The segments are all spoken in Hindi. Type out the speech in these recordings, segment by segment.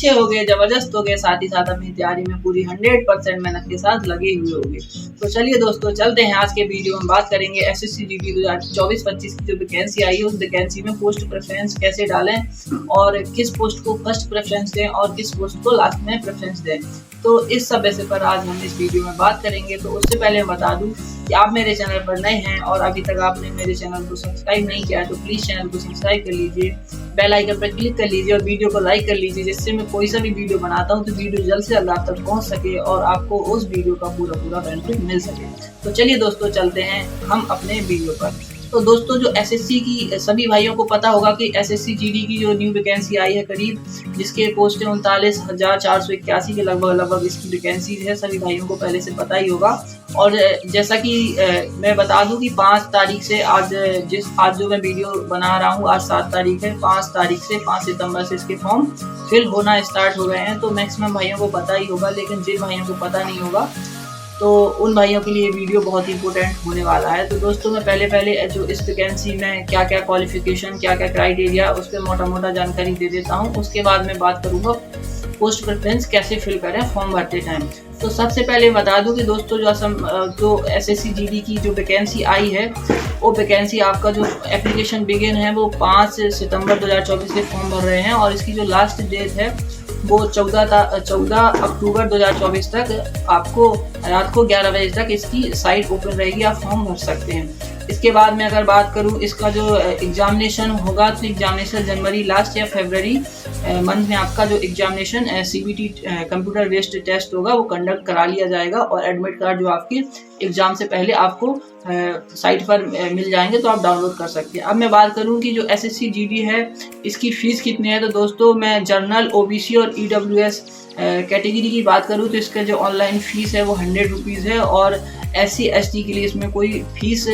अच्छे हो गए, जबरदस्त हो गए, साथ ही साथ अपनी तैयारी में पूरी 100% मेहनत के साथ लगे हुए होंगे। तो चलिए दोस्तों चलते हैं, आज के वीडियो में बात करेंगे एसएससी जीडी 2024-25 की जो वैकेंसी आई है उस वैकेंसी में पोस्ट प्रेफरेंस कैसे डालें और किस पोस्ट को फर्स्ट प्रेफरेंस दें और किस पोस्ट को लास्ट में प्रेफरेंस दें। तो इस सब विषय पर आज हम इस वीडियो में बात करेंगे। तो उससे पहले मैं बता दूं कि आप मेरे चैनल पर नए हैं और अभी तक आपने मेरे चैनल को सब्सक्राइब नहीं किया है तो प्लीज़ चैनल को सब्सक्राइब कर लीजिए, बेल आइकन पर क्लिक कर लीजिए और वीडियो को लाइक कर लीजिए, जिससे मैं कोई सा भी वीडियो बनाता हूं तो वीडियो जल्द से जल्द आप तक पहुंच सके और आपको उस वीडियो का पूरा बेनिफिट मिल सके। तो चलिए दोस्तों चलते हैं हम अपने वीडियो पर। तो दोस्तों जो एसएससी की सभी भाइयों को पता होगा कि एसएससी जीडी की जो न्यू वैकेंसी आई है करीब, जिसके पोस्ट 39,481 के लगभग इसकी वैकेंसी है, सभी भाइयों को पहले से पता ही होगा। और जैसा कि मैं बता दूं कि 5 तारीख से आज जो मैं वीडियो बना रहा हूं, आज 7 तारीख है, 5 तारीख से 5 सितंबर से इसके फॉर्म फिल होना स्टार्ट हो गए हैं। तो मैक्सिमम भाइयों को पता ही होगा, लेकिन जिन भाइयों को पता नहीं होगा तो उन भाइयों के लिए वीडियो बहुत ही इंपॉर्टेंट होने वाला है। तो दोस्तों मैं पहले जो इस वैकेंसी में क्या क्या क्वालिफिकेशन, क्या क्या क्राइटेरिया, उस पर मोटा जानकारी दे देता हूँ। उसके बाद मैं बात करूँगा पोस्ट प्रेफरेंस कैसे फिल करें फॉर्म भरते टाइम। तो सबसे पहले बता दूं कि दोस्तों जो एसएससी जीडी की जो वैकेंसी आई है वो वैकेंसी आपका जो एप्लीकेशन बिगिन है वो 5 सितंबर 2024 से फॉर्म भर रहे हैं और इसकी जो लास्ट डेट है वो 14 अक्टूबर 2024 तक आपको रात को 11 बजे तक इसकी साइट ओपन रहेगी, आप फॉर्म भर सकते हैं। इसके बाद में अगर बात करूं इसका जो एग्जामिनेशन होगा तो एग्जामिनेशन जनवरी लास्ट या फरवरी मंथ में आपका जो examination CBT computer based test होगा वो कंडक्ट करा लिया जाएगा और एडमिट कार्ड जो आपके एग्जाम से पहले आपको साइट पर मिल जाएंगे तो आप डाउनलोड कर सकते हैं। अब मैं बात करूं कि जो एसएससी जीडी है इसकी फीस कितनी है। तो दोस्तों मैं जनरल, ओबीसी और ईडब्ल्यूएस कैटेगरी की बात करूं तो इसका जो ऑनलाइन फीस है वो 100 रुपीज़ है और SC ST के लिए इसमें कोई फीस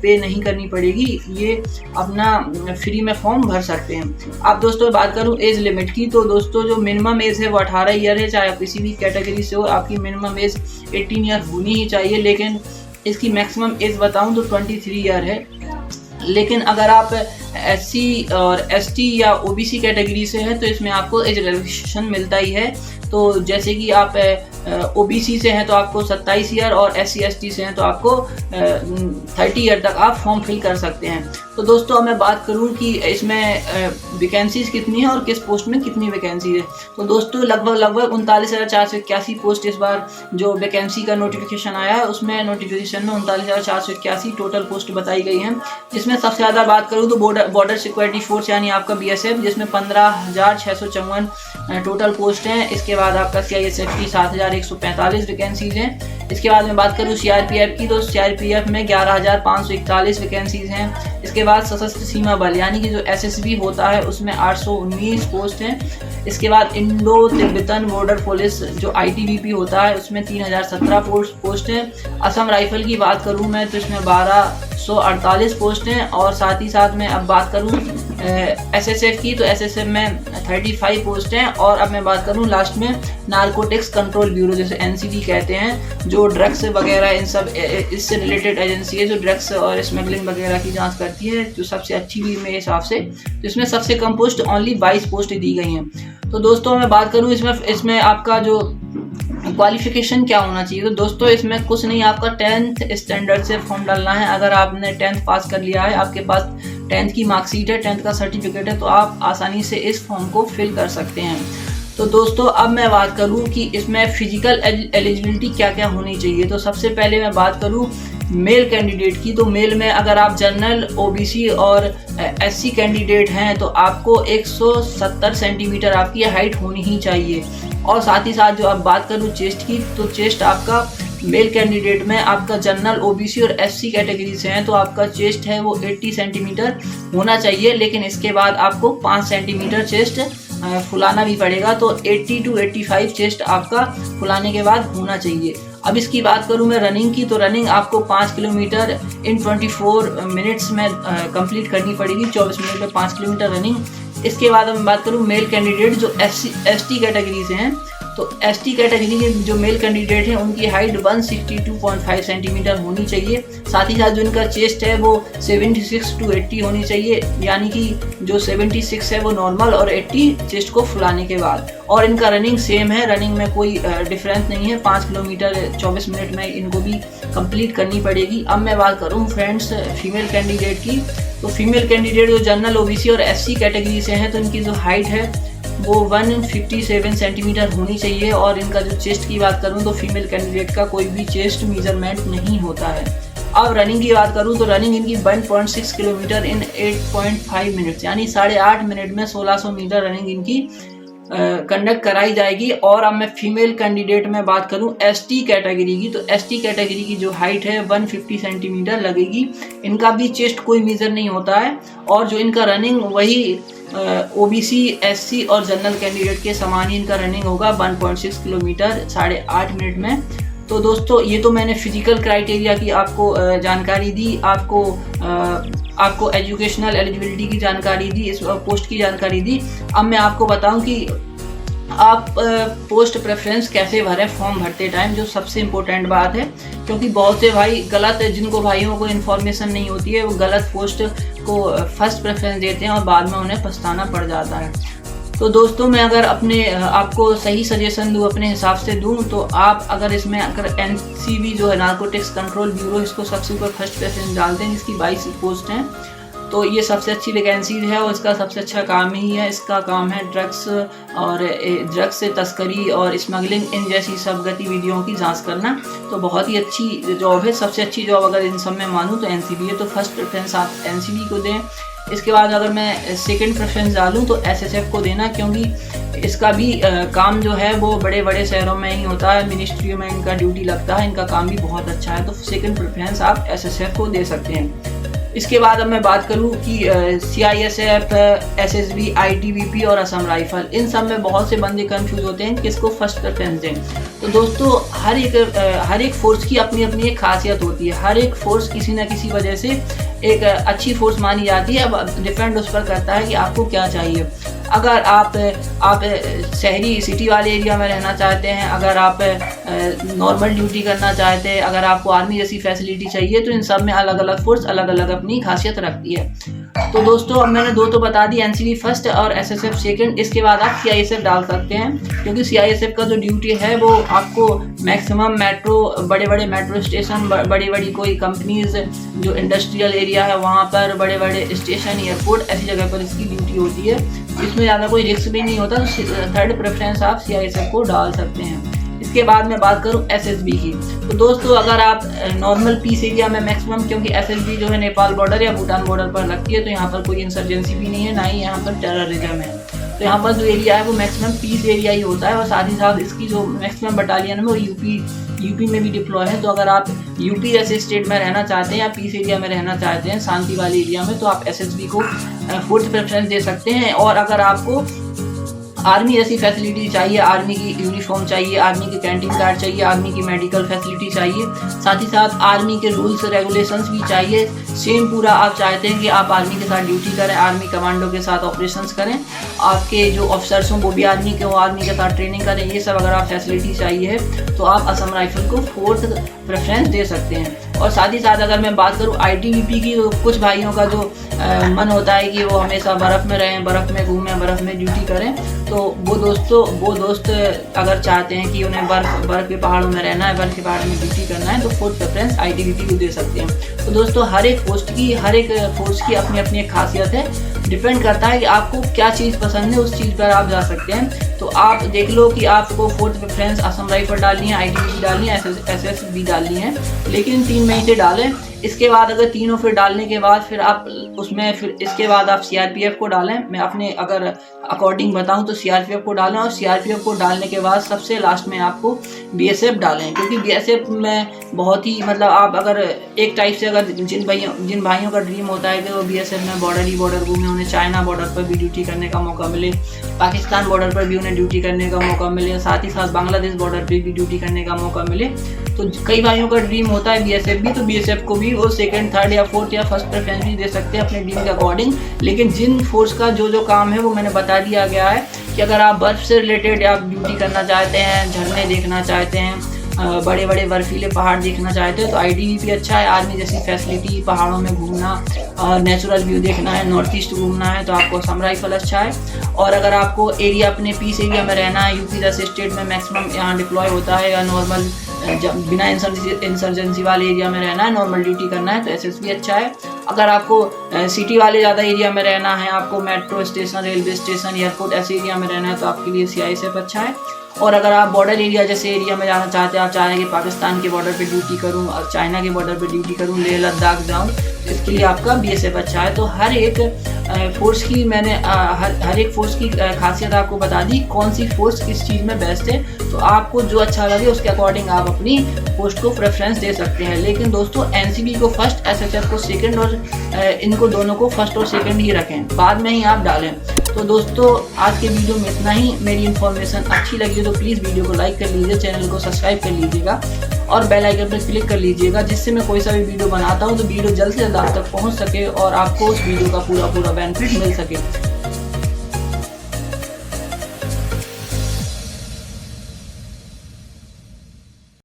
पे नहीं करनी पड़ेगी, ये अपना फ्री में फॉर्म भर सकते हैं। अब दोस्तों बात करूं एज लिमिट की, तो दोस्तों जो मिनिमम एज है वो 18 ईयर है, चाहे आप किसी भी कैटेगरी से हो, आपकी मिनिमम एज 18 ईयर होनी ही चाहिए। लेकिन इसकी मैक्सिमम एज बताऊं तो 23 ईयर है। लेकिन अगर आप SC और ST या OBC कैटेगरी से हैं तो इसमें आपको एज रिलैक्सेशन मिलता ही है। तो जैसे कि आप OBC से हैं तो आपको 27 ईयर और SC ST से हैं तो आपको 30 ईयर तक आप फॉर्म फिल कर सकते हैं। तो दोस्तों अब मैं बात करूं कि इसमें वैकेंसीज कितनी है और किस पोस्ट में कितनी वैकेंसी है। तो दोस्तों लगभग 39,481 पोस्ट इस बार जो वैकेंसी का नोटिफिकेशन आया है उसमें नोटिफिकेशन में 39,481 टोटल पोस्ट बताई गई हैं। जिसमें सबसे ज़्यादा बात करूँ तो बॉर्डर सिक्योरिटी फोर्स यानी आपका BSF, जिसमें 15,654 टोटल पोस्ट हैं। इसके बाद आपका CISF की 7,145 वैकेंसीज हैं। इसके बाद मैं बात करूँ CRPF की तो CRPF में 11,541 वैकेंसीज हैं। इसके बाद सशस्त्र सीमा बल यानी कि जो SSB होता है उसमें 819 पोस्ट हैं। इसके बाद इंडो तिब्बतन बॉर्डर पुलिस जो ITBP होता है उसमें 3,017 पोस्ट हैं। असम राइफल की बात करूँ मैं तो इसमें 1,248 पोस्ट हैं। और साथ ही साथ मैं अब बात करूँ SSF की तो SSF में 35 पोस्ट हैं। और अब मैं बात करूँ लास्ट में नारकोटिक्स कंट्रोल ब्यूरो जिसे NCB कहते हैं, जो ड्रग्स वगैरह इन सब इससे रिलेटेड एजेंसी है जो ड्रग्स और स्मगलिंग वगैरह की जांच करती है, जो सबसे अच्छी भी मेरे हिसाब से। तो इसमें सबसे कम पोस्ट ओनली 22 पोस्ट दी गई हैं। तो दोस्तों मैं बात करूँ इसमें आपका जो क्वालिफिकेशन क्या होना चाहिए। तो दोस्तों इसमें कुछ नहीं, आपका 10th स्टैंडर्ड से फॉर्म डालना है। अगर आपने 10th पास कर लिया है, आपके पास 10th की मार्कशीट है, 10th का सर्टिफिकेट है, तो आप आसानी से इस फॉर्म को फिल कर सकते हैं। तो दोस्तों अब मैं बात करूं कि इसमें फिजिकल एलिजिबिलिटी क्या क्या होनी चाहिए। तो सबसे पहले मैं बात करूं मेल कैंडिडेट की, तो मेल में अगर आप जनरल, OBC और SC कैंडिडेट हैं तो आपको 170 सेंटीमीटर आपकी हाइट होनी ही चाहिए। और साथ ही साथ जो आप बात करूँ चेस्ट की, तो चेस्ट आपका मेल कैंडिडेट में आपका जनरल, OBC और SC कैटेगरी से हैं तो आपका चेस्ट है वो 80 सेंटीमीटर होना चाहिए। लेकिन इसके बाद आपको 5 सेंटीमीटर चेस्ट फुलाना भी पड़ेगा, तो 80 to 85 चेस्ट आपका फुलाने के बाद होना चाहिए। अब इसकी बात करूं मैं रनिंग की, तो रनिंग आपको 5 किलोमीटर इन 24 मिनट्स में कंप्लीट करनी पड़ेगी, 24 मिनट में 5 किलोमीटर रनिंग। इसके बाद मैं बात करूं मेल कैंडिडेट जो SC ST कैटेगरी से हैं तो ST कैटेगरी के जो मेल कैंडिडेट हैं उनकी हाइट 162.5 सेंटीमीटर होनी चाहिए। साथ ही साथ जो इनका चेस्ट है वो 76 to 80 होनी चाहिए, यानी कि जो 76 है वो नॉर्मल और 80 चेस्ट को फुलाने के बाद। और इनका रनिंग सेम है, रनिंग में कोई डिफरेंस नहीं है। 5 किलोमीटर 24 मिनट में इनको भी कंप्लीट करनी पड़ेगी। अब मैं बात करूँ फ्रेंड्स फीमेल कैंडिडेट की, तो फीमेल कैंडिडेट जो जनरल OBC और SC कैटेगरी से हैं तो इनकी जो हाइट है वो 157 सेंटीमीटर होनी चाहिए। और इनका जो चेस्ट की बात करूं तो फीमेल कैंडिडेट का कोई भी चेस्ट मेजरमेंट नहीं होता है। अब रनिंग की बात करूं तो रनिंग इनकी 1.6 किलोमीटर इन 8.5 मिनट्स, यानी 8.5 मिनट में 1600 मीटर रनिंग इनकी कंडक्ट कराई जाएगी। और अब मैं फीमेल कैंडिडेट में बात करूं ST कैटेगरी की, तो ST कैटेगरी की जो हाइट है 150 सेंटीमीटर लगेगी। इनका भी चेस्ट कोई मेजर नहीं होता है और जो इनका रनिंग वही OBC, SC और जनरल कैंडिडेट के समान ही इनका रनिंग होगा 1.6 किलोमीटर 8.5 मिनट में। तो दोस्तों ये तो मैंने फिजिकल क्राइटेरिया की आपको जानकारी दी, आपको एजुकेशनल एलिजिबिलिटी की जानकारी दी, इस पोस्ट की जानकारी दी। अब मैं आपको बताऊं कि आप पोस्ट प्रेफरेंस कैसे भरें फॉर्म भरते टाइम, जो सबसे इम्पोर्टेंट बात है, क्योंकि बहुत से भाई गलत, जिनको भाइयों को इन्फॉर्मेशन नहीं होती है वो गलत पोस्ट को फर्स्ट प्रेफरेंस देते हैं और बाद में उन्हें पछताना पड़ जाता है। तो दोस्तों मैं अगर आपको सही सजेशन दूं, अपने हिसाब से दूं, तो आप अगर इसमें अगर NCB जो है नारकोटिक्स कंट्रोल ब्यूरो, इसको सबसे ऊपर फर्स्ट प्रेफरेंस डालते हैं, जिसकी 22 पोस्ट हैं, तो ये सबसे अच्छी वैकेंसी है और इसका सबसे अच्छा काम ही है। इसका काम है ड्रग्स से तस्करी और स्मगलिंग, इन जैसी सब गतिविधियों की जांच करना। तो बहुत ही अच्छी जॉब है, सबसे अच्छी जॉब अगर इन सब में मानूँ तो NCB है। तो फर्स्ट प्रेफरेंस आप NCB को दें। इसके बाद अगर मैं सेकंड प्रेफरेंस डालूं तो SSF को देना, क्योंकि इसका भी काम जो है वो बड़े बड़े शहरों में ही होता है, मिनिस्ट्रियों में इनका ड्यूटी लगता है, इनका काम भी बहुत अच्छा है। तो सेकंड प्रेफरेंस आप SSF को दे सकते हैं। इसके बाद अब मैं बात करूं कि CISF, SSB, ITBP और असम राइफल, इन सब में बहुत से बंदे कंफ्यूज होते हैं किसको फर्स्ट प्रेफरेंस दें। तो दोस्तों हर एक फोर्स की अपनी अपनी एक खासियत होती है। हर एक फोर्स किसी न किसी वजह से एक अच्छी फोर्स मानी जाती है। अब डिपेंड उस पर करता है कि आपको क्या चाहिए। अगर आप शहरी सिटी वाले एरिया में रहना चाहते हैं, अगर आप नॉर्मल ड्यूटी करना चाहते हैं, अगर आपको आर्मी जैसी फैसिलिटी चाहिए, तो इन सब में अलग अलग फोर्स अलग अलग अपनी खासियत रखती है। तो दोस्तों अब मैंने 2 तो बता दी, NCB फर्स्ट और SSF सेकंड। इसके बाद आप CISF डाल सकते हैं, क्योंकि CISF का जो ड्यूटी है वो आपको मैक्सिमम मेट्रो, बड़े बड़े मेट्रो स्टेशन, बड़ी बड़ी कोई कंपनीज, जो इंडस्ट्रियल एरिया है वहाँ पर, बड़े बड़े स्टेशन, एयरपोर्ट, ऐसी जगह पर इसकी ड्यूटी होती है। इसमें ज़्यादा कोई रिस्क भी नहीं होता, तो थर्ड प्रेफरेंस आप CISF को डाल सकते हैं। इसके बाद मैं बात करूं SSB की, तो दोस्तों अगर आप नॉर्मल पीस एरिया में मैक्सिमम, क्योंकि SSB जो है नेपाल बॉर्डर या भूटान बॉर्डर पर लगती है, तो यहाँ पर कोई इंसर्जेंसी भी नहीं है, ना ही यहाँ पर टेररिज्म है। तो यहाँ पर जो एरिया है वो मैक्सिमम पीस एरिया ही होता है। और साथ ही साथ इसकी जो मैक्सिमम बटालियन है वो यूपी में भी डिप्लॉय है। तो अगर आप यूपी जैसे स्टेट में रहना चाहते हैं या पीस एरिया में रहना चाहते हैं, शांति वाले एरिया में, तो आप SSB को फोर्थ प्रेफरेंस दे सकते हैं। और अगर आपको आर्मी जैसी फैसिलिटी चाहिए, आर्मी की यूनिफॉर्म चाहिए, आर्मी की कैंटीन कार्ड चाहिए, आर्मी की मेडिकल फैसिलिटी चाहिए, साथ ही साथ आर्मी के रूल्स रेगुलेशंस भी चाहिए, सेम पूरा आप चाहते हैं कि आप आर्मी के साथ ड्यूटी करें, आर्मी कमांडो के साथ ऑपरेशंस करें, आपके जो ऑफिसर्स हों वो भी आर्मी के, वो आर्मी के साथ ट्रेनिंग करें, ये सब अगर आप फैसिलिटी चाहिए तो आप असम राइफल को फोर्थ प्रेफरेंस दे सकते हैं। और साथ ही साथ अगर मैं बात करूँ ITBP की, तो कुछ भाइयों का जो मन होता है कि वो हमेशा बर्फ़ में रहें, बर्फ़ में घूमें, बर्फ़ में ड्यूटी करें, तो वो दोस्त अगर चाहते हैं कि उन्हें बर्फ़ के पहाड़ों में रहना है, बर्फ़ के पहाड़ में ड्यूटी करना है, तो फोर्थ प्रेफरेंस ITBP को दे सकते हैं। तो दोस्तों हर एक फोर्स की अपनी अपनी एक खासियत है, डिपेंड करता है कि आपको क्या चीज़ पसंद है, उस चीज़ पर आप जा सकते हैं। तो आप देख लो कि आपको फोर्थ प्रेफरेंस असम राइफल डालनी है, ITBP डालनी है, SSB डालनी है, लेकिन 3 में से डालें। इसके बाद अगर तीनों फिर डालने के बाद फिर आप उसमें फिर इसके बाद आप CRPF को डालें। मैं अपने अगर अकॉर्डिंग बताऊं तो CRPF को डालें, और CRPF को डालने के बाद सबसे लास्ट में आपको BSF डालें, क्योंकि BSF में बहुत ही मतलब आप अगर एक टाइप से अगर जिन भाइयों का ड्रीम होता है कि वो BSF में बॉर्डर घूमे, उन्हें चाइना बॉर्डर पर भी ड्यूटी करने का मौका मिले, पाकिस्तान बॉर्डर पर भी उन्हें ड्यूटी करने का मौका मिले, साथ ही साथ बांग्लादेश बॉर्डर पर भी ड्यूटी करने का मौका मिले, तो कई भाइयों का ड्रीम होता है BSF भी, तो BSF को भी वो सेकंड, थर्ड या फोर्थ या फर्स्ट प्रेफरेंस भी दे सकते हैं अपने ड्रीम के अकॉर्डिंग। लेकिन जिन फोर्स का जो काम है वो मैंने बता दिया गया है कि अगर आप बर्फ़ से रिलेटेड आप ड्यूटी करना चाहते हैं, झरने देखना चाहते हैं, बड़े बड़े बर्फीले पहाड़ देखना चाहते हो तो ITBP अच्छा है। आर्मी जैसी फैसिलिटी, पहाड़ों में घूमना, नेचुरल व्यू देखना है, नॉर्थ ईस्ट घूमना है तो आपको असम राइफल अच्छा है। और अगर आपको एरिया अपने पीस एरिया में रहना है, यूपी जैसे स्टेट में मैक्सिमम यहाँ डिप्लॉय होता है, या नॉर्मल बिना इंसर्जेंसी वाले एरिया में रहना है, नॉर्मल ड्यूटी करना है तो SSB अच्छा है। अगर आपको सिटी वाले ज़्यादा एरिया में रहना है, आपको metro station, railway station, airport ऐसे एरिया में रहना है तो आपके लिए CISF अच्छा है। और अगर आप बॉर्डर एरिया जैसे एरिया में जाना चाहते हैं, आप चाहें कि पाकिस्तान के बॉर्डर पे ड्यूटी करूं और चाइना के बॉर्डर पे ड्यूटी करूं, लेह लद्दाख जाऊं, इसके लिए आपका BSF अच्छा है। तो हर एक फोर्स की मैंने हर एक फोर्स की खासियत आपको बता दी, कौन सी फोर्स किस चीज़ में बेस्ट है। तो आपको जो अच्छा लगे उसके अकॉर्डिंग आप अपनी पोस्ट को प्रेफरेंस दे सकते हैं। लेकिन दोस्तों NCB को फर्स्ट, SHF को सेकंड और इनको दोनों को फर्स्ट और सेकंड ही रखें, बाद में ही आप डालें। तो दोस्तों आज के वीडियो में इतना ही। मेरी इन्फॉर्मेशन अच्छी लगी तो प्लीज़ वीडियो को लाइक कर लीजिए, चैनल को सब्सक्राइब कर लीजिएगा और बेल आइकन पर क्लिक कर लीजिएगा, जिससे मैं कोई सा भी वीडियो बनाता हूँ तो वीडियो जल्द से जल्द आप तक पहुँच सके और आपको उस वीडियो का पूरा बेनिफिट मिल सके।